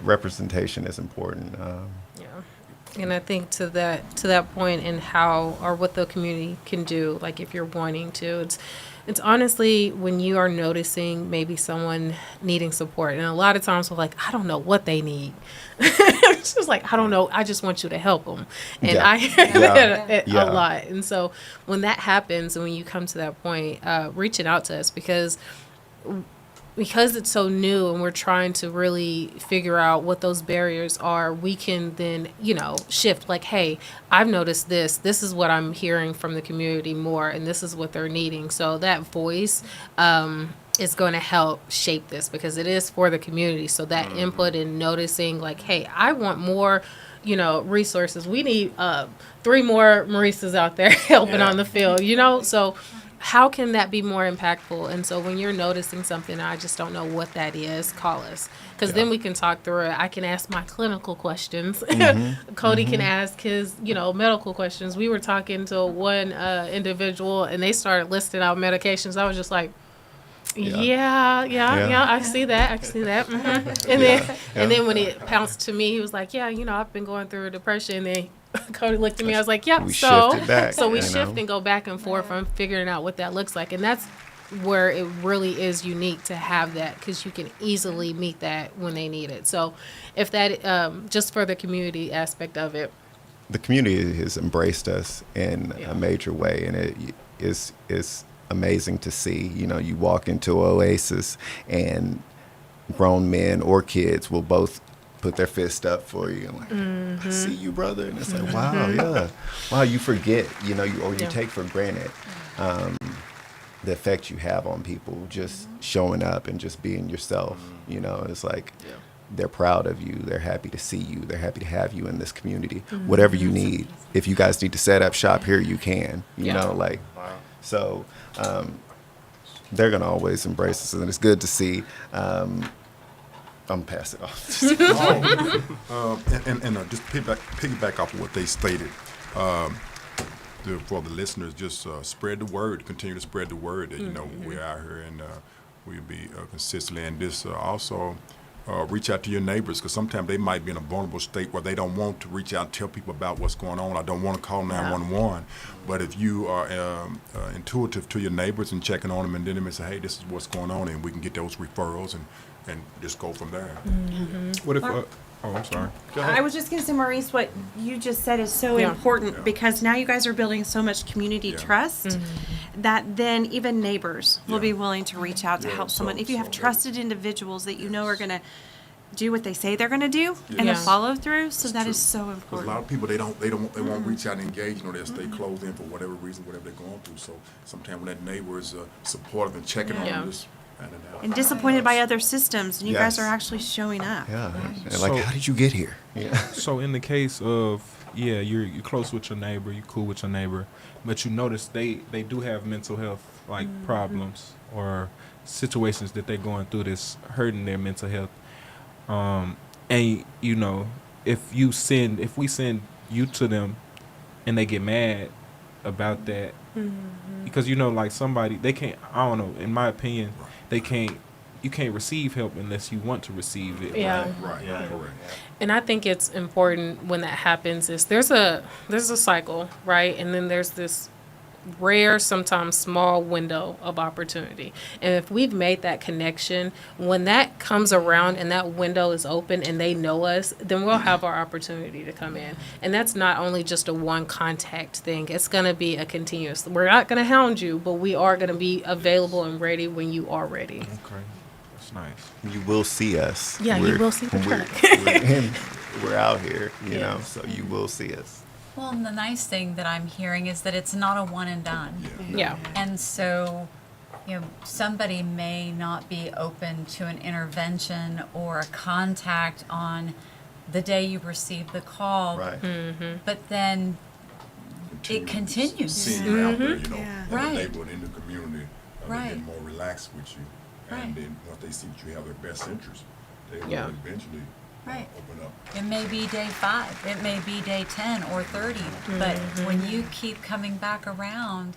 Representation is important. And I think to that point, and how or what the community can do, like if you're wanting to, it's honestly when you are noticing maybe someone needing support, and a lot of times we're like, I don't know what they need. It's just like, I don't know. I just want you to help them, and I hear that a lot. And so when that happens, and when you come to that point, reaching out to us because it's so new and we're trying to really figure out what those barriers are, we can then, you know, shift like, hey, I've noticed this is what I'm hearing from the community more, and this is what they're needing. So that voice is going to help shape this because it is for the community. So that input and noticing like, hey, I want more, you know, resources. We need 3 more Marisas out there helping on the field, you know? So how can that be more impactful? And so when you're noticing something, I just don't know what that is, call us. Because then we can talk through it. I can ask my clinical questions. Cody can ask his, you know, medical questions. We were talking to one individual, and they started listing out medications. I was just like, yeah, I see that. And then when it pounced to me, he was like, yeah, you know, I've been going through a depression. And then Cody looked at me. I was like, yep. We So we shift shift and go back and forth from figuring out what that looks like. And that's where it really is unique to have that, because you can easily meet that when they need it. So if that, just for the community aspect of it. The community has embraced us in a major way, and it is amazing to see. You know, you walk into Oasis and grown men or kids will both put their fist up for you and like, I see you, brother. And it's like, wow, you forget, you know, you take for granted the effect you have on people just showing up and just being yourself. You know, it's like they're proud of you. They're happy to see you. They're happy to have you in this community. Whatever you need. If you guys need to set up shop here, you can. You know, like, so they're going to always embrace us, and it's good to see. I'm pass it off. And just piggyback off of what they stated. For the listeners, just spread the word. Continue to spread the word that you know we're out here, and we'll be consistently. And this also reach out to your neighbors, because sometimes they might be in a vulnerable state where they don't want to reach out and tell people about what's going on. I don't want to call 911. But if you are intuitive to your neighbors and checking on them, and then they say, hey, this is what's going on, and we can get those referrals and just go from there. What if Oh, I'm sorry. I was just going to say, Maurice, what you just said is so Yeah. important because now you guys are building so much community trust that then even neighbors will be willing to reach out to help someone. If you have trusted individuals that you know are going to do what they say they're going to do and Yeah. the follow through, so that true. is so Because a important. lot of people they won't reach out and engage. They'll stay closed in for whatever reason, whatever they're going through. So sometimes when that neighbor is supportive and checking Yeah. on this, and And disappointed by other systems, and you guys Yes. are actually showing up. Yeah. And like, So- how did you get here? Yeah. So in the case of you're close with your neighbor, you cool with your neighbor, but you notice they do have mental health like problems or situations that they're going through that's hurting their mental health. And you know, if we send you to them and they get mad about that, because you know, like somebody they can't. I don't know. In my opinion, they can't. You can't receive help unless you want to receive it. Yeah. right, correct. And I think it's important when that happens is there's a cycle, right? And then there's this rare, sometimes small window of opportunity. And if we've made that connection, when that comes around and that window is open and they know us, then we'll have our opportunity to come in. And that's not only just a one contact thing. It's going to be a continuous. We're not going to hound you, but we are going to be available and ready when you are ready. Okay, that's nice. You will see us. Yeah, you will see the We're out here, you know, so you will see us. Well, and the nice thing that I'm hearing is that it's not a one and done. Yeah. And so, you know, somebody may not be open to an intervention or a contact on the day you receive the call, Right. but then it continues. Seeing you out there, you know, Yeah. in Right. the neighborhood, in the community, Right. they get more relaxed with you. Right. And then once they see that you have their best interest, they will Yeah. eventually Right. open up. It may be day 5, it may be day 10 or 30, but when you keep coming back around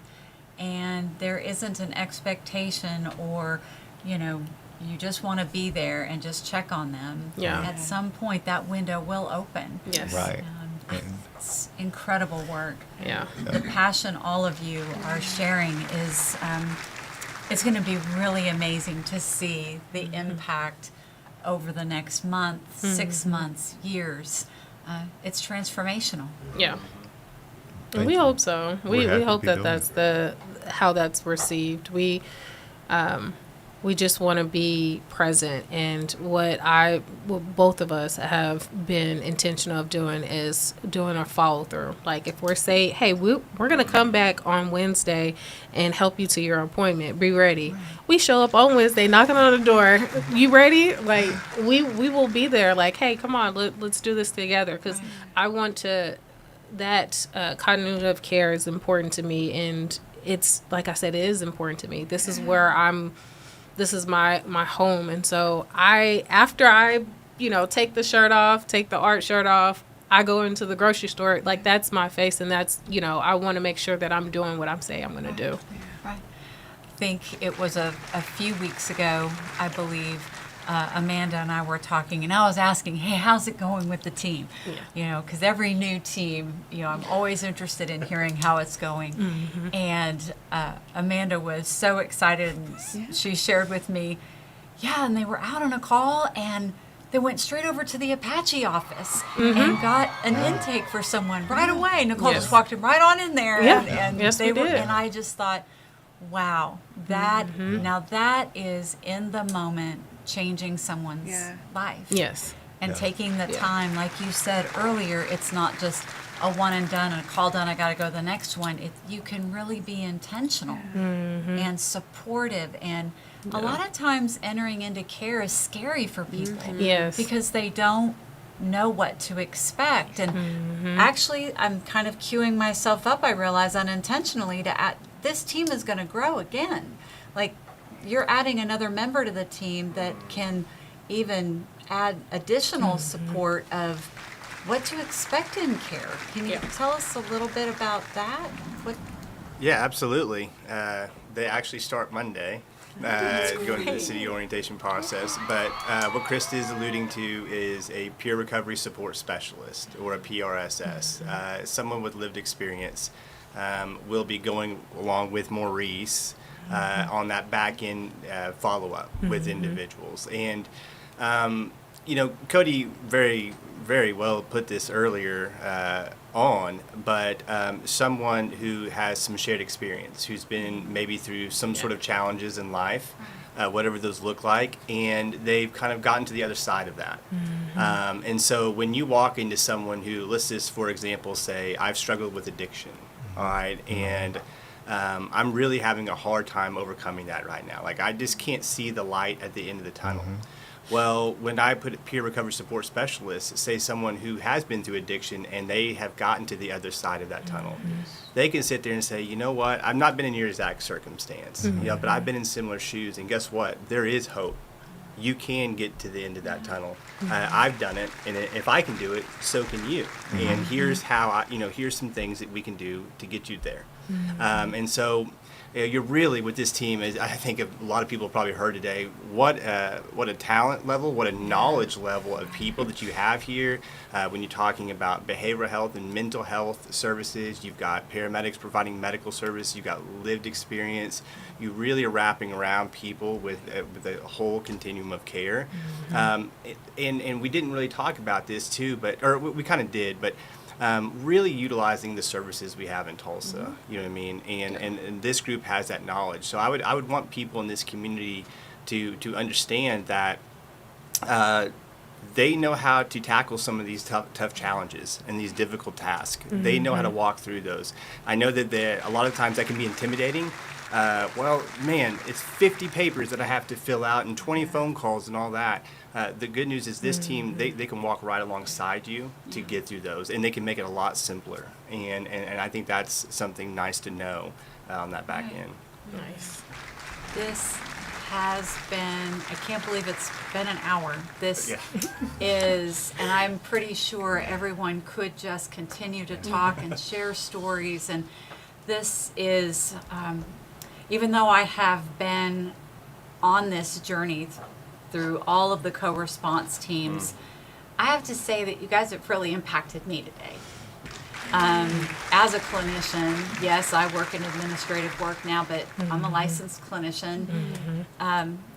and there isn't an expectation or, you know, you just want to be there and just check on them, Yeah. at some point that window will open. Yes. Right. It's incredible work. Yeah. The passion all of you are sharing is, it's going to be really amazing to see the impact over the next month, 6 months, years. It's transformational. Yeah. Thank We you. hope so. We're We happy hope to be that doing that's how that's received. We just want to be present, and what both of us have been intentional of doing is doing a follow through. Like if we're saying, hey, we're gonna come back on Wednesday and help you to your appointment. Be ready. We show up on Wednesday, knocking on the door. You ready? Like we will be there. Like, hey, come on, let's do this together. Because I want to. That continuity of care is important to me, and it's like I said, it is important to me. This is where this is my home, and so after I take the shirt off, take the art shirt off, I go into the grocery store. Like that's my face, and that's I want to make sure that I'm doing what I'm saying I'm going to do. Right. I think it was a few weeks ago, I believe, Amanda and I were talking, and I was asking, hey, how's it going with the team? Yeah. Because every new team, I'm always interested in hearing how it's going. And Amanda was so excited, and she shared with me, and they were out on a call, and they went straight over to the Apache office and got an intake for someone right away. Nicole just walked him right on in there. Yeah. And Yes, they we were, did. and I just thought, wow, now that is in the moment changing someone's life. Yes. And taking the Yeah. time, like you said earlier, it's not just a one and done, a call done, I got to go to the next one. You can really be intentional and supportive. And a lot of times entering into care is scary for people. Yes. Because they don't know what to expect. And actually, I'm kind of queuing myself up, I realize unintentionally, this team is going to grow again. Like, you're adding another member to the team that can even add additional support of what to expect in care. Can you tell us a little bit about that? Yeah, absolutely. They actually start Monday, going through the city orientation process. But what Krista is alluding to is a peer recovery support specialist, or a PRSS, someone with lived experience. Will be going along with Maurice on that back end follow-up with individuals. And Cody very well put this earlier on, but someone who has some shared experience, who's been maybe through some sort of challenges in life, whatever those look like, and they've kind of gotten to the other side of that. And so when you walk into someone who, let's just, for example, say, I've struggled with addiction, all right, and I'm really having a hard time overcoming that right now. Like, I just can't see the light at the end of the tunnel. Well, when I put peer recovery support specialists, say someone who has been through addiction and they have gotten to the other side of that tunnel, they can sit there and say, you know what, I've not been in your exact circumstance, but I've been in similar shoes, and guess what? There is hope. You can get to the end of that tunnel. I've done it, and if I can do it, so can you. And here's how here's some things that we can do to get you there. And so, you're really, with this team, as I think a lot of people have probably heard today, what a talent level, what a knowledge level of people that you have here. When you're talking about behavioral health and mental health services, you've got paramedics providing medical service, you've got lived experience. You really are wrapping around people with a whole continuum of care. And we didn't really talk about this too, or we kind of did, but really utilizing the services we have in Tulsa, you know what I mean? And this group has that knowledge. So I would want people in this community to understand that they know how to tackle some of these tough challenges and these difficult tasks. They know how to walk through those. I know that a lot of times that can be intimidating. Well, man, it's 50 papers that I have to fill out and 20 phone calls and all that. The good news is this team, they can walk right alongside you to get through those, and they can make it a lot simpler. And I think that's something nice to know on that back end. Nice. This has been, I can't believe it's been an hour. This is, and I'm pretty sure everyone could just continue to talk and share stories. And this is, even though I have been on this journey through all of the co-response teams, I have to say that you guys have really impacted me today. As a clinician, yes, I work in administrative work now, but I'm a licensed clinician.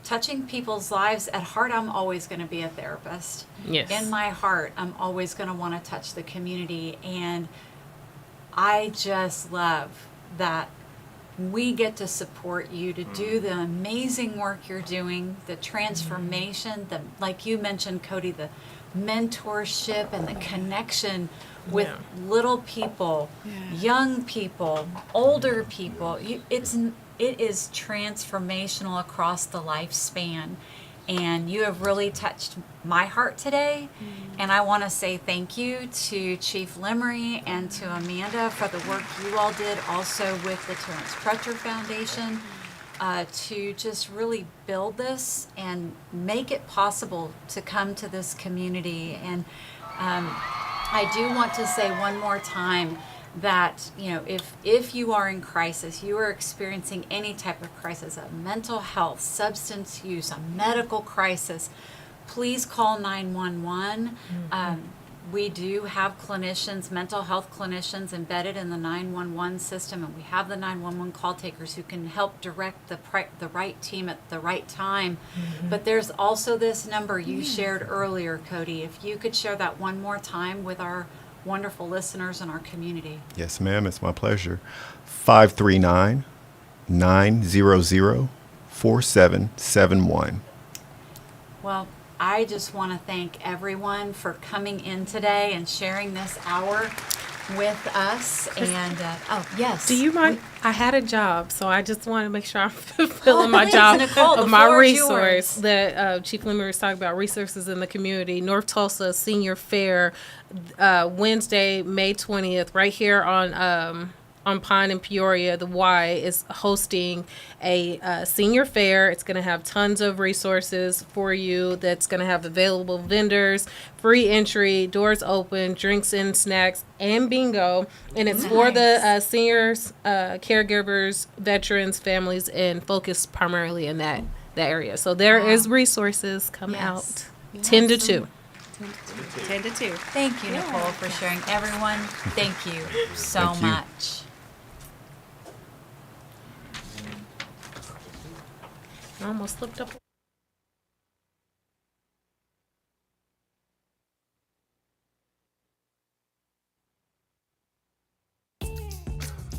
Touching people's lives, at heart, I'm always going to be a therapist. Yes. In my heart, I'm always going to want to touch the community. And I just love that we get to support you to do the amazing work you're doing, the transformation, like you mentioned, Cody, the mentorship and the connection with little people, young people, older people. It is transformational across the lifespan. And you have really touched my heart today. And I want to say thank you to Chief Lemery and to Amanda for the work you all did, also with the Terrence Crutcher Foundation, to just really build this and make it possible to come to this community. And I do want to say one more time that, if you are in crisis, you are experiencing any type of crisis, a mental health, substance use, a medical crisis, please call 911. We do have clinicians, mental health clinicians embedded in the 911 system, and we have the 911 call takers who can help direct the right team at the right time. But there's also this number you shared earlier, Cody. If you could share that one more time with our wonderful listeners in our community. Yes, ma'am. It's my pleasure. 539-900-4771. Well, I just want to thank everyone for coming in today and sharing this hour with us. And, yes. Do you mind? I had a job, so I just want to make sure I'm fulfilling my please, job Nicole, of the my floor is resource yours. that Chief Lemery was talking about, resources in the community. North Tulsa Senior Fair, Wednesday, May 20th, right here on Pine and Peoria. The Y is hosting a senior fair. It's going to have tons of resources for you. That's going to have available vendors, free entry, doors open, drinks and snacks, and bingo. And it's for the seniors, caregivers, veterans, families, and focused primarily in that area. So there is resources. Come out 10 to 2. 10 to 2. Thank you, Nicole, for sharing. Everyone, thank you so Thank you. much. I almost slipped up.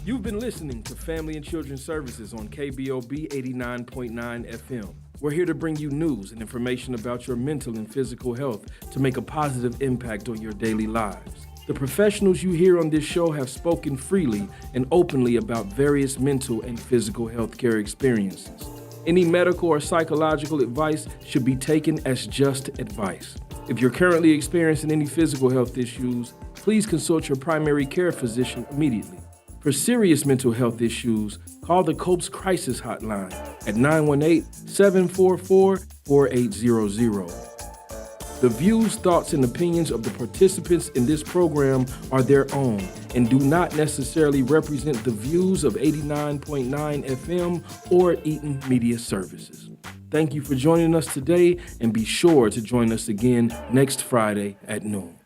You've been listening to Family and Children Services on KBOB 89.9 FM. We're here to bring you news and information about your mental and physical health to make a positive impact on your daily lives. The professionals you hear on this show have spoken freely and openly about various mental and physical health care experiences. Any medical or psychological advice should be taken as just advice. If you're currently experiencing any physical health issues, please consult your primary care physician immediately. For serious mental health issues, call the COPES Crisis Hotline at 918-744-4800. The views, thoughts, and opinions of the participants in this program are their own and do not necessarily represent the views of 89.9 FM or Eaton Media Services. Thank you for joining us today, and be sure to join us again next Friday at noon.